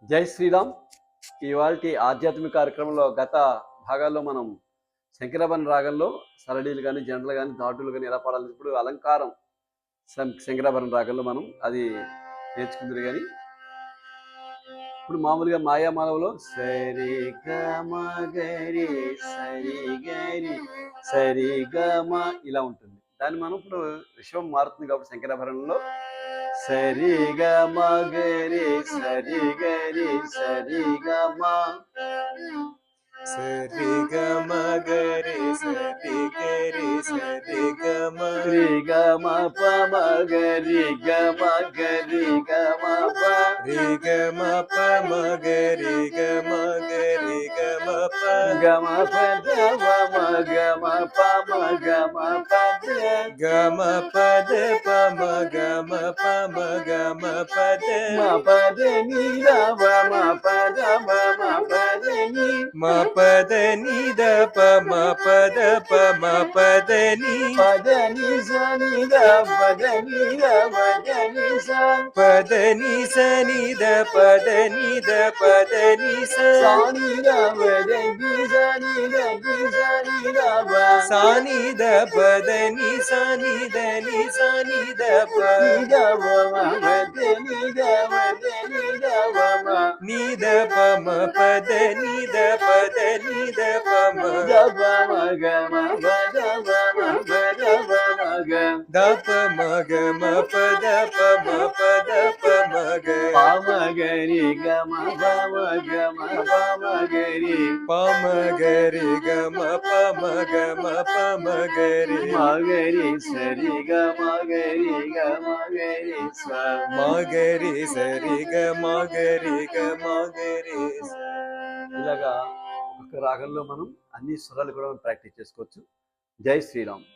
జై శ్రీరామ్. ఇవాల్టి ఆధ్యాత్మిక కార్యక్రమంలో గత భాగాల్లో మనం శంకరాభరణ రాగంలో సరళీలు కానీ జంటలు కానీ ధాటులు కానీ ఎలా పాడాలి, ఇప్పుడు అలంకారం శంకరాభరణ రాగంలో మనం అది నేర్చుకుంది. కానీ ఇప్పుడు మామూలుగా మాయామాలవలో సరి గమ గరి సరి గరి సరి గమ ఇలా ఉంటుంది. దాన్ని మనం ఇప్పుడు విశ్వం మారుతుంది కాబట్టి శంకరాభరణంలో సరి గమ గరి సరి గరి సరి గమ సరి గమ గరి సరి గరి సరి గమ రి గమ పమ గరి గమ గరి గమ ప రి గమ పమ గరి గమ గరి గమ ప గమ పద మమ గమ పమ గమ పద గమ పద పమ గమ పమ గమ పద మ పద ని రవ మ పద మమ పద ని మ పద ని ద పమ పద పమ పద ని పద ని స ని ద పద ని ద పద ని స పద ని స ని ద పద ని ద పద ని స సా ని ద పద ని స ని ద ని స ని ద ప సా ని ద పద ని స ని ద ని స ని ద ప ని ద వ మ పద ని ద పద ని ద వ మ ని ద ప మ పద ని ద పద ని ద ప మ ద ప మ గ మ పద వ మ పద వ మ గ ద ప మ గ మ పద ప మ పద ప మ గ ప మ గ రి గ మ ప మ గ మ ప మ గ రి ప మ గ రి గ మ ప మ గ మ ప మ గ రి మ గ రి స రి గ మ గ రి గ మ గ రి స మ గ రి స రి గ మ గ రి గ మ గ రి స. ఇలాగా ఒక్కొక్క రాగంలో మనం అన్ని స్వరాలు కూడా ప్రాక్టీస్ చేసుకోవచ్చు. జై శ్రీరామ్.